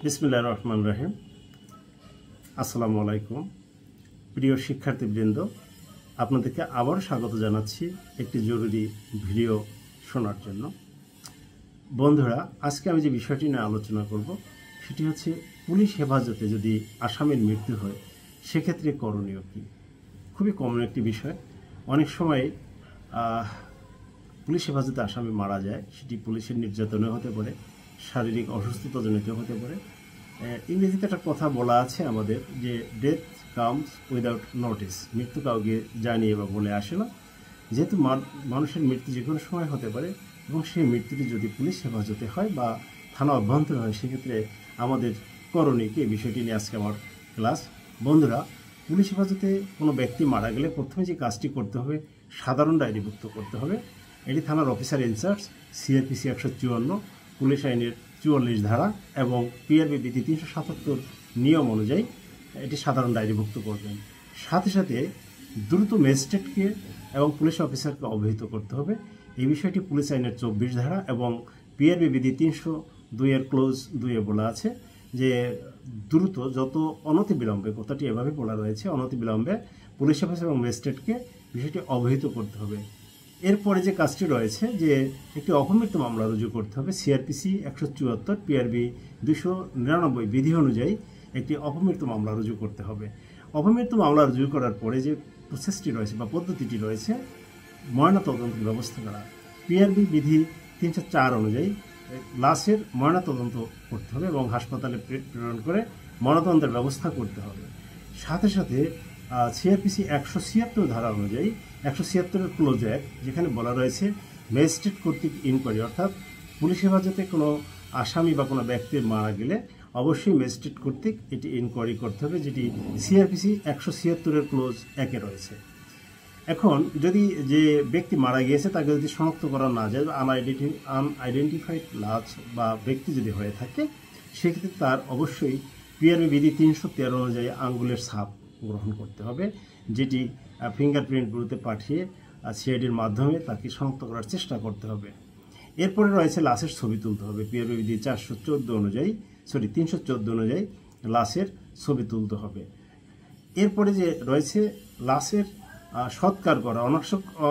বিসমিল্লাহির রহমানির রহিম। আসসালামু আলাইকুম প্রিয় শিক্ষার্থীবৃন্দ, আপনাদেরকে আবার স্বাগত জানাচ্ছি একটি জরুরি ভিডিও শোনার জন্য। বন্ধুরা, আজকে আমি যে বিষয়টি নিয়ে আলোচনা করব সেটি হচ্ছে পুলিশ হেফাজতে যদি আসামির মৃত্যু হয় সেক্ষেত্রে করণীয় কী। খুবই কমন একটি বিষয়। অনেক সময় পুলিশ হেফাজতে আসামি মারা যায়, সেটি পুলিশের নির্যাতনে হতে পারে, শারীরিক অসুস্থতাজনিত হতে পারে। ইংরেজিতে একটা কথা বলা আছে আমাদের যে ডেথ কামস উইদাউট নোটিস, মৃত্যু কাউকে জানিয়ে বা বলে আসে না। যেহেতু মানুষের মৃত্যু যে কোনো সময় হতে পারে এবং সেই মৃত্যুটি যদি পুলিশ হেফাজতে হয় বা থানা অভ্যন্তরে হয় সেক্ষেত্রে আমাদের করণীয় কি, এই বিষয়টি নিয়ে আজকে আমার ক্লাস। বন্ধুরা, পুলিশ হেফাজতে কোনো ব্যক্তি মারা গেলে প্রথমে যে কাজটি করতে হবে সাধারণ ডায়েরিভুক্ত করতে হবে। এটি থানার অফিসার ইনচার্জ সিআরপিসি 154 পুলিশ আইনের 44 ধারা এবং পিআরবি বিধি 377 নিয়ম অনুযায়ী এটি সাধারণ ডায়েরিভুক্ত করবেন। সাথে সাথে দ্রুত ম্যাজিস্ট্রেটকে এবং পুলিশ অফিসারকে অবহিত করতে হবে। এই বিষয়টি পুলিশ আইনের 24 ধারা এবং পিআরবি বিধি 302 ক্লোজ 2 বলা আছে যে দ্রুত, যত অনতিবিলম্বে, কথাটি এভাবে বলা রয়েছে, অনতিবিলম্বে পুলিশ অফিসার এবং ম্যাজিস্ট্রেটকে বিষয়টি অবহিত করতে হবে। এরপরে যে কাজটি রয়েছে যে একটি অপমৃত্যু মামলা রুজু করতে হবে। সিআরপিসি 174 পিআরবি 299 বিধি অনুযায়ী একটি অপমৃত্যু মামলা রুজু করতে হবে। অপমৃত্যু মামলা রুজু করার পরে যে প্রসেসটি রয়েছে বা পদ্ধতিটি রয়েছে, ময়নাতদন্তের ব্যবস্থা করা। পিআরবি বিধি 304 অনুযায়ী লাশের ময়নাতদন্ত করতে হবে এবং হাসপাতালে প্রেরণ করে ময়নাতদন্তের ব্যবস্থা করতে হবে। সাথে সাথে সিআরপিসি 176 ধারা অনুযায়ী 176 ক্লোজ 1, যেখানে বলা রয়েছে ম্যাজিস্ট্রেট কর্তৃক ইনকোয়ারি, অর্থাৎ পুলিশ হেফাজতে কোনো আসামি বা কোনো ব্যক্তির মারা গেলে অবশ্যই ম্যাজিস্ট্রেট কর্তৃক এটি ইনকোয়ারি করতে হবে, যেটি সিআরপিসি 176 ক্লোজ 1 রয়েছে। এখন যদি যে ব্যক্তি মারা গিয়েছে তাকে যদি শনাক্ত করা না যায়, আনআইডেন্টিফাইড লাশ বা ব্যক্তি যদি হয়ে থাকে, সেক্ষেত্রে তার অবশ্যই পিআরবি বিধি 313 অনুযায়ী আঙ্গুলের ছাপ গ্রহণ করতে হবে, যেটি ফিঙ্গারপ্রিন্ট ব্যুরোতে পাঠিয়ে সিআইডির মাধ্যমে তাকে শনাক্ত করার চেষ্টা করতে হবে। এরপরে রয়েছে লাশের ছবি তুলতে হবে। পিআরবি বিধি 314 অনুযায়ী লাশের ছবি তুলতে হবে। এরপরে যে রয়েছে লাশের সৎকার করা,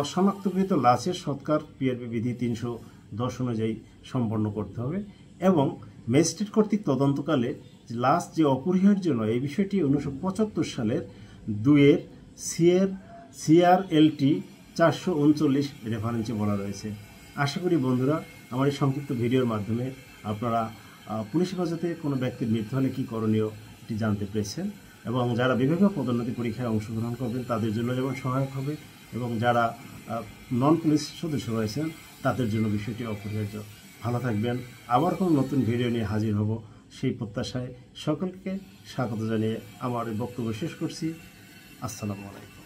অশনাক্তকৃত লাশের সৎকার পিআরবি বিধি 310 অনুযায়ী সম্পন্ন করতে হবে এবং ম্যাজিস্ট্রেট কর্তৃক তদন্তকালে লাশ যে অপরিহার্য নয়, এই বিষয়টি 1975 সালের 2 CRLT 439 রেফারেন্সে বলা রয়েছে। আশা করি বন্ধুরা, আমার এই সংক্ষিপ্ত ভিডিওর মাধ্যমে আপনারা পুলিশ হেফাজতে কোনো ব্যক্তির মৃত্যু হলে কী করণীয় এটি জানতে পেরেছেন এবং যারা বিভাগীয় পদোন্নতি পরীক্ষায় অংশগ্রহণ করবেন তাদের জন্য যেমন সহায়ক হবে এবং যারা নন পুলিশ সদস্য রয়েছেন তাদের জন্য বিষয়টি অপরিহার্য। ভালো থাকবেন। আবার কোনো নতুন ভিডিও নিয়ে হাজির হব সেই প্রত্যাশায় সকলকে স্বাগত জানিয়ে আমার এই বক্তব্য শেষ করছি। আসসালামু আলাইকুম।